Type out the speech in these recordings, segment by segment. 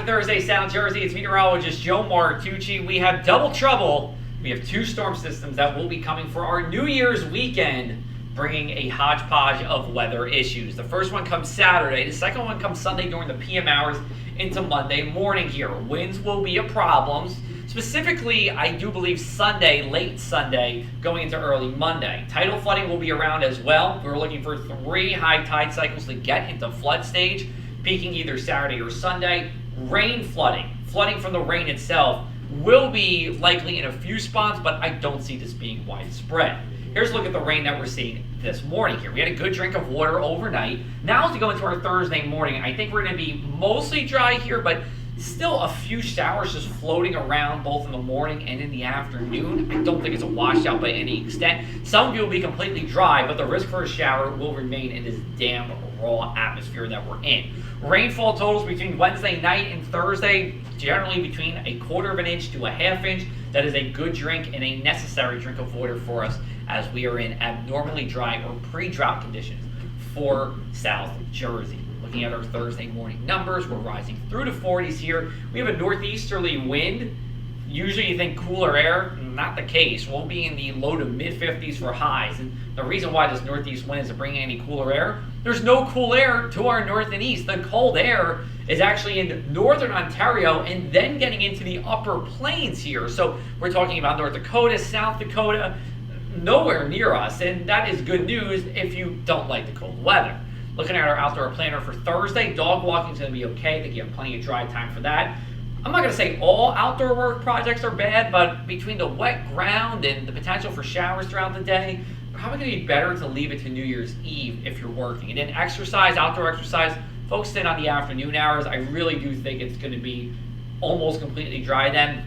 Thursday, South Jersey. It's meteorologist Joe Martucci. We have double trouble. We have two storm systems that will be coming for our New Year's weekend, bringing a hodgepodge of weather issues. The first one comes Saturday. The second one comes Sunday during the PM hours into Monday morning here. Winds will be a problem. Specifically, I do believe Sunday, late Sunday, going into early Monday. Tidal flooding will be around as well. We're looking for 3 high tide cycles to get into flood stage, peaking either Saturday or Sunday. Rain flooding from the rain itself will be likely in a few spots, but I don't see this being widespread. Here's a look at the rain that we're seeing this morning here. We had a good drink of water overnight. Now as we go into our Thursday morning, I think we're going to be mostly dry here, but still a few showers just floating around both in the morning and in the afternoon. I don't think it's a washout by any extent. Some of you will be completely dry, but the risk for a shower will remain in this damp, raw atmosphere that we're in. Rainfall totals between Wednesday night and Thursday, generally between 1/4 inch to 1/2 inch. That is a good drink and a necessary drink of water for us as we are in abnormally dry or pre-drought conditions for South Jersey. Looking at our Thursday morning numbers, we're rising through the 40s here. We have a northeasterly wind. Usually you think cooler air, not the case. We'll be in the low to mid 50s for highs. And the reason why this northeast wind isn't bringing any cooler air, there's no cool air to our north and east. The cold air is actually in northern Ontario and then getting into the upper plains here. So we're talking about North Dakota, South Dakota, nowhere near us. And that is good news if you don't like the cold weather. Looking at our outdoor planner for Thursday, dog walking is going to be okay. I think you have plenty of dry time for that. I'm not going to say all outdoor work projects are bad, but between the wet ground and the potential for showers throughout the day, probably going to be better to leave it to New Year's Eve if you're working. And then exercise, outdoor exercise, focus in on the afternoon hours. I really do think it's going to be almost completely dry then.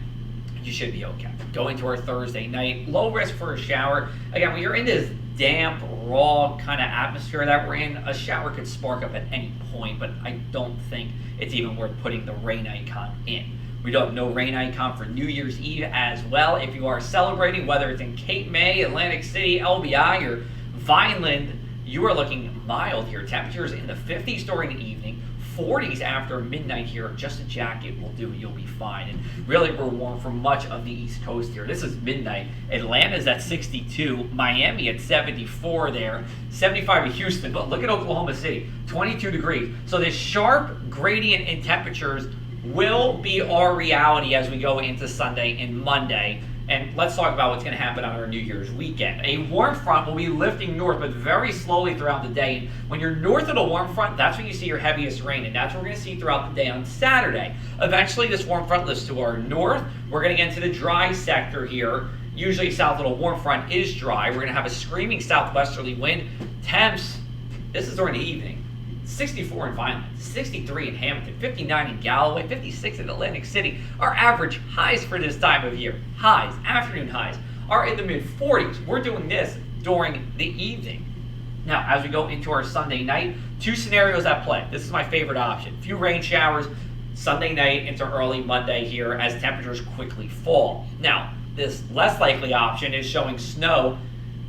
You should be okay. Going to our Thursday night, low risk for a shower. Again, when you're in this damp, raw kind of atmosphere that we're in, a shower could spark up at any point, but I don't think it's even worth putting the rain icon in. We don't have no rain icon for New Year's Eve as well. If you are celebrating, whether it's in Cape May, Atlantic City, LBI, or Vineland, you are looking mild here. Temperatures in the 50s during the evening, 40s after midnight here. Just a jacket will do. You'll be fine. And really, we're warm for much of the East Coast here. This is midnight. Atlanta's at 62. Miami at 74 there. 75 in Houston. But look at Oklahoma City, 22 degrees. So this sharp gradient in temperatures will be our reality as we go into Sunday and Monday. And let's talk about what's going to happen on our New Year's weekend. A warm front will be lifting north, but very slowly throughout the day. And when you're north of the warm front, that's when you see your heaviest rain, and that's what we're going to see throughout the day on Saturday. Eventually, this warm front lifts to our north. We're going to get into the dry sector here. Usually, south of the warm front is dry. We're going to have a screaming southwesterly wind. Temps, this is during the evening. 64 in Vineland, 63 in Hamilton, 59 in Galloway, 56 in Atlantic City. Our average highs for this time of year, afternoon highs, are in the mid-40s. We're doing this during the evening. Now, as we go into our Sunday night, 2 scenarios at play. This is my favorite option. Few rain showers Sunday night into early Monday here as temperatures quickly fall. Now, this less likely option is showing snow.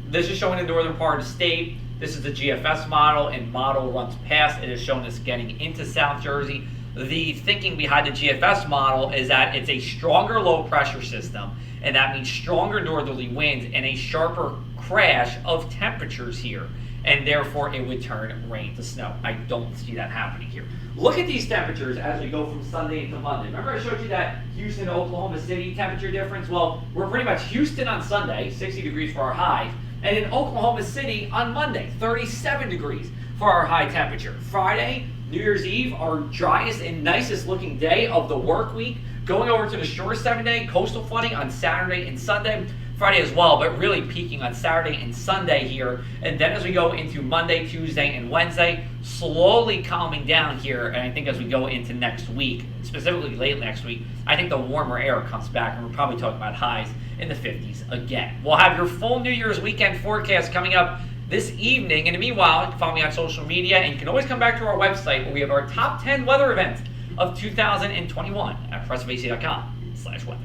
This is showing the northern part of the state. This is the Gfs model, and model runs past. It is showing us getting into South Jersey. The thinking behind the Gfs model is that it's a stronger low pressure system, and that means stronger northerly winds and a sharper crash of temperatures here, and therefore it would turn rain to snow. I don't see that happening here. Look at these temperatures as we go from Sunday into Monday. Remember I showed you that Houston to Oklahoma City temperature difference? Well, we're pretty much Houston on Sunday, 60 degrees for our high. And in Oklahoma City on Monday, 37 degrees for our high temperature. Friday, New Year's Eve, our driest and nicest looking day of the work week. Going over to the shore 7-day, coastal flooding on Saturday and Sunday. Friday as well, but really peaking on Saturday and Sunday here. And then as we go into Monday, Tuesday, and Wednesday, slowly calming down here. And I think as we go into next week, specifically late next week, I think the warmer air comes back, and we're probably talking about highs in the 50s again. We'll have your full New Year's weekend forecast coming up this evening. And meanwhile, you can follow me on social media, and you can always come back to our website where we have our top 10 weather events of 2021 at progressiveac.com/weather.